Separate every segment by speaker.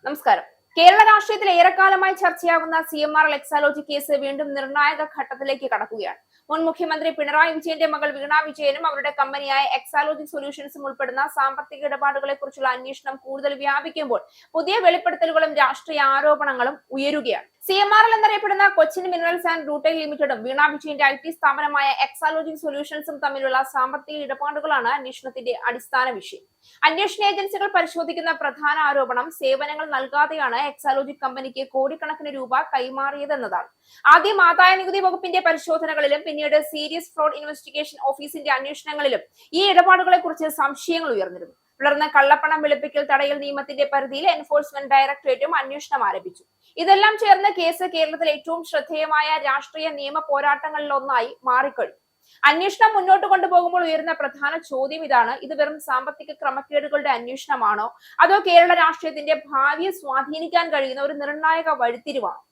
Speaker 1: നമസ്കാരം. കേരള രാഷ്ട്രീയത്തിൽ ഏറെക്കാലമായി ചർച്ചയാകുന്ന CMRL എക്സാലോജി കേസ് വീണ്ടും നിർണായക ഘട്ടത്തിലേക്ക് കടക്കുകയാണ്. മുൻ മുഖ്യമന്ത്രി പിണറായി വിജയന്റെ മകൾ വീണ വിജയനും അവരുടെ കമ്പനിയായ എക്സാലോജി സൊല്യൂഷൻസും ഉൾപ്പെടുന്ന സാമ്പത്തിക ഇടപാടുകളെ കുറിച്ചുള്ള അന്വേഷണം കൂടുതൽ വ്യാപിക്കുമ്പോൾ പുതിയ വെളിപ്പെടുത്തലുകളും രാഷ്ട്രീയ ആരോപണങ്ങളും ഉയരുകയാണ്. CMRL എന്നറിയപ്പെടുന്ന കൊച്ചിൻ മിനറൽസ് ആൻഡ് റൂട്ടൈൽ ലിമിറ്റഡും വീണ വിജയന്റെ IT സ്ഥാപനമായ എക്സാലോജി സൊല്യൂഷൻസും തമ്മിലുള്ള സാമ്പത്തിക ഇടപാടുകളാണ് അന്വേഷണത്തിന്റെ അടിസ്ഥാന വിഷയം. അന്വേഷണ ഏജൻസികൾ പരിശോധിക്കുന്ന പ്രധാന ആരോപണം സേവനങ്ങൾ നൽകാതെയാണ് എക്സാലോജി കമ്പനിക്ക് കോടിക്കണക്കിന് രൂപ കൈമാറിയതെന്നതാണ്. ആദ്യം ആദായ നികുതി വകുപ്പിന്റെ പരിശോധനകളിലും പിന്നീട് സീരിയസ് ഫ്രോഡ് ഇൻവെസ്റ്റിഗേഷൻ ഓഫീസിന്റെ അന്വേഷണങ്ങളിലും ഈ ഇടപാടുകളെ കുറിച്ച് സംശയങ്ങൾ ഉയർന്നിരുന്നു. തുടർന്ന് കള്ളപ്പണം വെളുപ്പിക്കൽ തടയൽ നിയമത്തിന്റെ പരിധിയിൽ എൻഫോഴ്സ്മെന്റ് ഡയറക്ടറേറ്റും അന്വേഷണം ആരംഭിച്ചു. ഇതെല്ലാം ചേർന്ന് കേസ് കേരളത്തിലെ ഏറ്റവും ശ്രദ്ധേയമായ രാഷ്ട്രീയ നിയമ പോരാട്ടങ്ങളിലൊന്നായി മാറിക്കഴിഞ്ഞു. അന്വേഷണം മുന്നോട്ട് കൊണ്ടുപോകുമ്പോൾ ഉയരുന്ന പ്രധാന ചോദ്യം ഇതാണ്: ഇത് വെറും സാമ്പത്തിക ക്രമക്കേടുകളുടെ അന്വേഷണമാണോ, അതോ കേരള രാഷ്ട്രീയത്തിന്റെ ഭാവിയെ സ്വാധീനിക്കാൻ കഴിയുന്ന ഒരു നിർണായക വഴിത്തിരിവാണോ?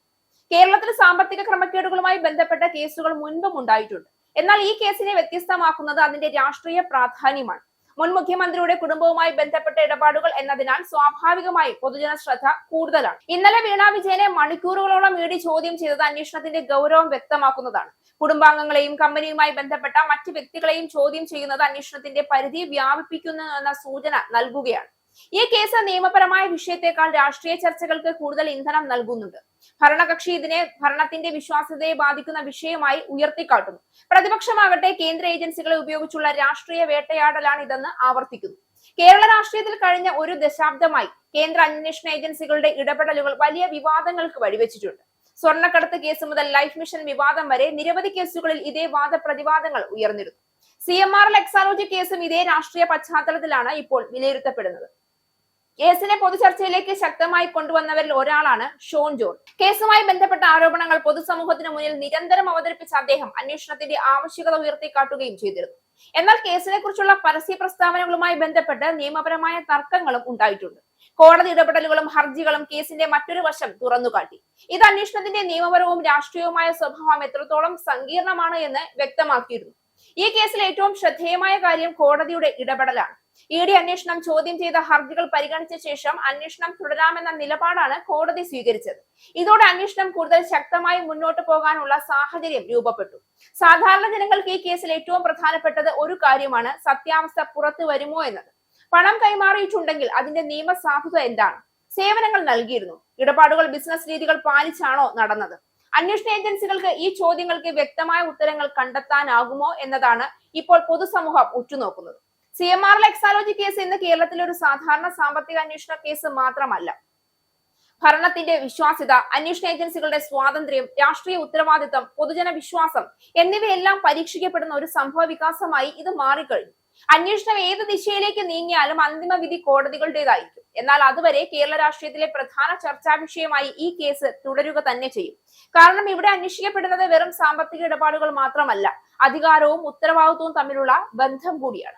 Speaker 1: കേരളത്തിൽ സാമ്പത്തിക ക്രമക്കേടുകളുമായി ബന്ധപ്പെട്ട കേസുകൾ മുൻപും ഉണ്ടായിട്ടുണ്ട്. എന്നാൽ ഈ കേസിനെ വ്യത്യസ്തമാക്കുന്നത് അതിന്റെ രാഷ്ട്രീയ പ്രാധാന്യമാണ്. മുൻ മുഖ്യമന്ത്രിയുടെ കുടുംബവുമായി ബന്ധപ്പെട്ട ഇടപാടുകൾ എന്നതിനാൽ സ്വാഭാവികമായും പൊതുജന ശ്രദ്ധ കൂടുതലാണ്. ഇന്നലെ വീണ വിജയനെ മണിക്കൂറുകളോളം ED ചോദ്യം ചെയ്തത് അന്വേഷണത്തിന്റെ ഗൗരവം വ്യക്തമാക്കുന്നതാണ്. കുടുംബാംഗങ്ങളെയും കമ്പനിയുമായി ബന്ധപ്പെട്ട മറ്റ് വ്യക്തികളെയും ചോദ്യം ചെയ്യുന്നത് അന്വേഷണത്തിന്റെ പരിധി വ്യാപിപ്പിക്കുന്നു എന്ന സൂചന നൽകുകയാണ്. ഈ കേസ് നിയമപരമായ വിഷയത്തെക്കാൾ രാഷ്ട്രീയ ചർച്ചകൾക്ക് കൂടുതൽ ഇന്ധനം നൽകുന്നുണ്ട്. ഭരണകക്ഷി ഇതിനെ ഭരണത്തിന്റെ വിശ്വാസ്യതയെ ബാധിക്കുന്ന വിഷയമായി ഉയർത്തിക്കാട്ടുന്നു. പ്രതിപക്ഷമാകട്ടെ കേന്ദ്ര ഏജൻസികളെ ഉപയോഗിച്ചുള്ള രാഷ്ട്രീയ വേട്ടയാടലാണ് ഇതെന്ന് ആവർത്തിക്കുന്നു. കേരള രാഷ്ട്രീയത്തിൽ കഴിഞ്ഞ ഒരു ദശാബ്ദമായി കേന്ദ്ര അന്വേഷണ ഏജൻസികളുടെ ഇടപെടലുകൾ വലിയ വിവാദങ്ങൾക്ക് വഴിവെച്ചിട്ടുണ്ട്. സ്വർണ്ണക്കടത്ത് കേസ് മുതൽ ലൈഫ് മിഷൻ വിവാദം വരെ നിരവധി കേസുകളിൽ ഇതേ വാദപ്രതിവാദങ്ങൾ ഉയർന്നിരുന്നു. CMRL എക്സാലോജി കേസും ഇതേ രാഷ്ട്രീയ പശ്ചാത്തലത്തിലാണ് ഇപ്പോൾ വിലയിരുത്തപ്പെടുന്നത്. കേസിനെ പൊതുചർച്ചയിലേക്ക് ശക്തമായി കൊണ്ടുവന്നവരിൽ ഒരാളാണ് ഷോൺ ജോർജ്. കേസുമായി ബന്ധപ്പെട്ട ആരോപണങ്ങൾ പൊതുസമൂഹത്തിന് മുന്നിൽ നിരന്തരം അവതരിപ്പിച്ച അദ്ദേഹം അന്വേഷണത്തിന്റെ ആവശ്യകത ഉയർത്തിക്കാട്ടുകയും ചെയ്തിരുന്നു. എന്നാൽ കേസിനെ കുറിച്ചുള്ള പരസ്യ പ്രസ്താവനകളുമായി ബന്ധപ്പെട്ട് നിയമപരമായ തർക്കങ്ങളും ഉണ്ടായിട്ടുണ്ട്. കോടതി ഇടപെടലുകളും ഹർജികളും കേസിന്റെ മറ്റൊരു വശം തുറന്നുകാട്ടി. ഇത് അന്വേഷണത്തിന്റെ നിയമപരവും രാഷ്ട്രീയവുമായ സ്വഭാവം എത്രത്തോളം സങ്കീർണമാണ് എന്ന് വ്യക്തമാക്കിയിരുന്നു. ഈ കേസിൽ ഏറ്റവും ശ്രദ്ധേയമായ കാര്യം കോടതിയുടെ ഇടപെടലാണ്. ED അന്വേഷണം ചോദ്യം ചെയ്ത ഹർജികൾ പരിഗണിച്ച ശേഷം അന്വേഷണം തുടരാമെന്ന നിലപാടാണ് കോടതി സ്വീകരിച്ചത്. ഇതോടെ അന്വേഷണം കൂടുതൽ ശക്തമായി മുന്നോട്ട് പോകാനുള്ള സാഹചര്യം രൂപപ്പെട്ടു. സാധാരണ ജനങ്ങൾക്ക് ഈ കേസിൽ ഏറ്റവും പ്രധാനപ്പെട്ടത് ഒരു കാര്യമാണ്: സത്യാവസ്ഥ പുറത്തു വരുമോ എന്നത്. പണം കൈമാറിയിട്ടുണ്ടെങ്കിൽ അതിന്റെ നിയമസാധുത എന്താണ്? സേവനങ്ങൾ നൽകിയിരുന്നു, ഇടപാടുകൾ ബിസിനസ് രീതികൾ പാലിച്ചാണോ നടന്നത്? അന്വേഷണ ഏജൻസികൾക്ക് ഈ ചോദ്യങ്ങൾക്ക് വ്യക്തമായ ഉത്തരങ്ങൾ കണ്ടെത്താനാകുമോ എന്നതാണ് ഇപ്പോൾ പൊതുസമൂഹം ഉറ്റുനോക്കുന്നത്. CMRL എക്സാലോജി കേസ് ഇന്ന് കേരളത്തിലെ ഒരു സാധാരണ സാമ്പത്തിക അന്വേഷണ കേസ് മാത്രമല്ല. ഭരണത്തിന്റെ വിശ്വാസ്യത, അന്വേഷണ ഏജൻസികളുടെ സ്വാതന്ത്ര്യം, രാഷ്ട്രീയ ഉത്തരവാദിത്തം, പൊതുജന വിശ്വാസം എന്നിവയെല്ലാം പരീക്ഷിക്കപ്പെടുന്ന ഒരു സംഭവ വികാസമായി ഇത് മാറിക്കഴിഞ്ഞു. അന്വേഷണം ഏത് ദിശയിലേക്ക് നീങ്ങിയാലും അന്തിമ വിധി കോടതികളുടേതായിരിക്കും. എന്നാൽ അതുവരെ കേരള രാഷ്ട്രീയത്തിലെ പ്രധാന ചർച്ചാ വിഷയമായി ഈ കേസ് തുടരുക തന്നെ ചെയ്യും. കാരണം ഇവിടെ അന്വേഷിക്കപ്പെടുന്നത് വെറും സാമ്പത്തിക ഇടപാടുകൾ മാത്രമല്ല, അധികാരവും ഉത്തരവാദിത്വവും തമ്മിലുള്ള ബന്ധം കൂടിയാണ്.